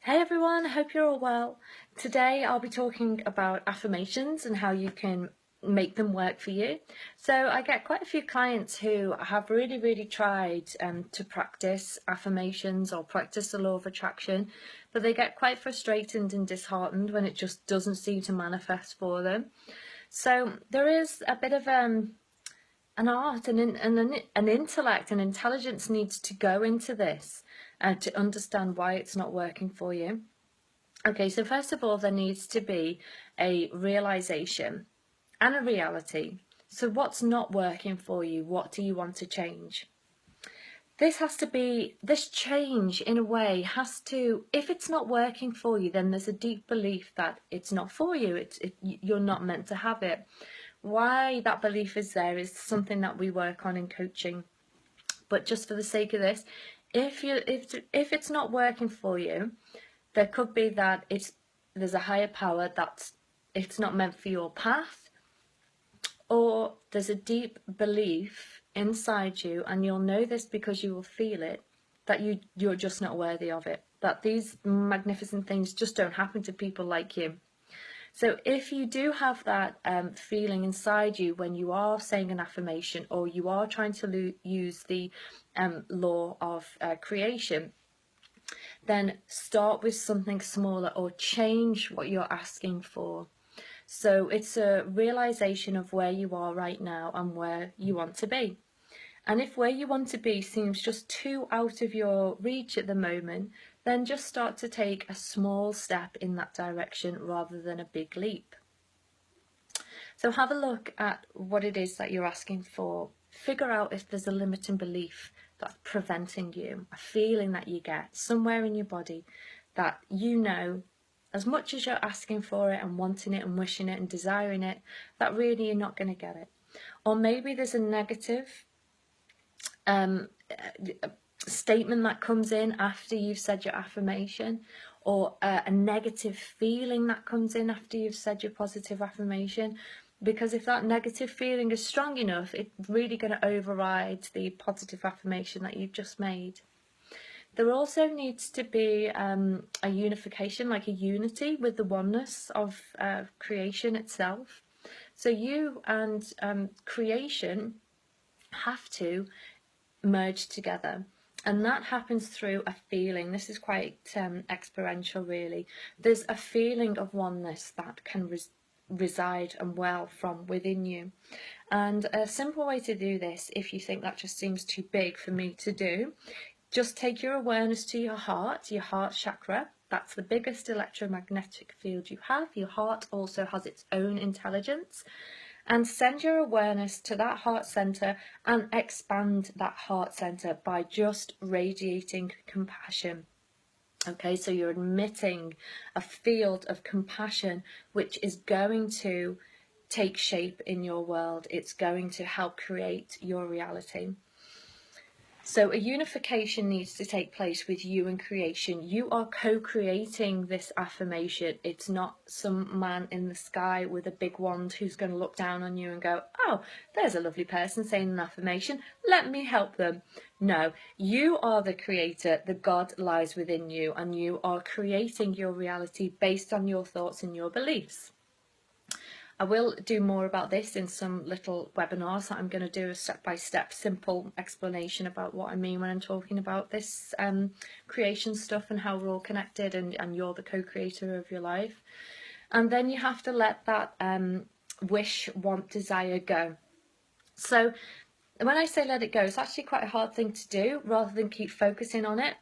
Hey everyone, I hope you're all well. Today I'll be talking about affirmations and how you can make them work for you. So I get quite a few clients who have really tried to practice affirmations or practice the law of attraction, but they get quite frustrated and disheartened when it just doesn't seem to manifest for them. So there is a bit of an art and an intellect and intelligence needs to go into this to understand why it's not working for you. Okay, so first of all, there needs to be a realization and a reality. So what's not working for you? What do you want to change? This change in a way has to, if it's not working for you, then there's a deep belief that it's not for you. You're not meant to have it. Why that belief is there is something that we work on in coaching. But just for the sake of this, if it's not working for you, there could be that there's a higher power that it's not meant for your path, or there's a deep belief inside you, and you'll know this because you will feel it, that you're just not worthy of it, that these magnificent things just don't happen to people like you. So if you do have that feeling inside you when you are saying an affirmation, or you are trying to use the law of creation, then start with something smaller or change what you're asking for. So it's a realization of where you are right now and where you want to be. And if where you want to be seems just too out of your reach at the moment, then just start to take a small step in that direction rather than a big leap. So have a look at what it is that you're asking for. Figure out if there's a limiting belief that's preventing you, a feeling that you get somewhere in your body that you know, as much as you're asking for it and wanting it and wishing it and desiring it, that really you're not going to get it. Or maybe there's a negative statement that comes in after you've said your affirmation, or a negative feeling that comes in after you've said your positive affirmation. Because if that negative feeling is strong enough, it's really going to override the positive affirmation that you've just made. There also needs to be a unification, like a unity with the oneness of creation itself. So you and creation have to merge together. And that happens through a feeling. This is quite experiential, really. There's a feeling of oneness that can reside and well from within you. And a simple way to do this, if you think that just seems too big for me to do, just take your awareness to your heart chakra. That's the biggest electromagnetic field you have. Your heart also has its own intelligence. And send your awareness to that heart center and expand that heart center by just radiating compassion. Okay, so you're emitting a field of compassion which is going to take shape in your world. It's going to help create your reality. So a unification needs to take place with you and creation. You are co-creating this affirmation. It's not some man in the sky with a big wand who's going to look down on you and go, oh, there's a lovely person saying an affirmation, let me help them. No, you are the creator. The God lies within you, and you are creating your reality based on your thoughts and your beliefs. I will do more about this in some little webinars that I'm going to do, a step-by-step simple explanation about what I mean when I'm talking about this creation stuff and how we're all connected, and you're the co-creator of your life. And then you have to let that wish, want, desire go. So when I say let it go, it's actually quite a hard thing to do rather than keep focusing on it.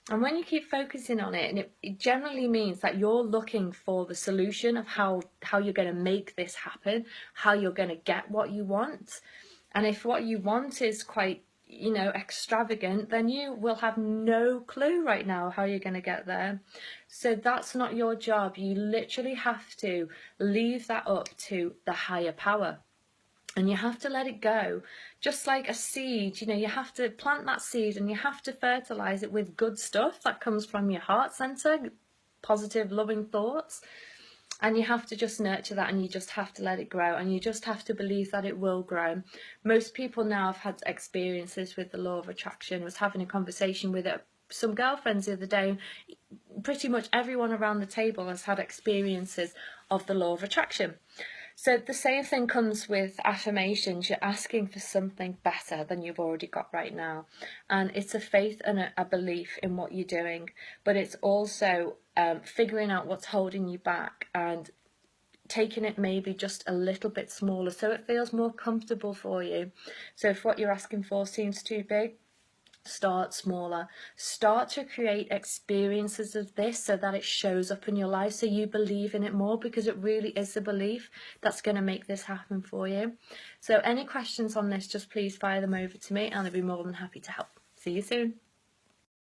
And when you keep focusing on it, and it generally means that you're looking for the solution of how you're going to make this happen, how you're going to get what you want. And if what you want is quite, extravagant, then you will have no clue right now how you're going to get there. So that's not your job. You literally have to leave that up to the higher power. And you have to let it go, just like a seed. You have to plant that seed and you have to fertilize it with good stuff that comes from your heart center, positive, loving thoughts. And you have to just nurture that, and you just have to let it grow, and you just have to believe that it will grow. Most people now have had experiences with the law of attraction. I was having a conversation with some girlfriends the other day. Pretty much everyone around the table has had experiences of the law of attraction. So the same thing comes with affirmations. You're asking for something better than you've already got right now. And it's a faith and a belief in what you're doing. But it's also figuring out what's holding you back and taking it maybe just a little bit smaller so it feels more comfortable for you. So if what you're asking for seems too big, start smaller. Start to create experiences of this so that it shows up in your life, so you believe in it more, because it really is the belief that's going to make this happen for you. So any questions on this, just please fire them over to me and I'll be more than happy to help. See you soon.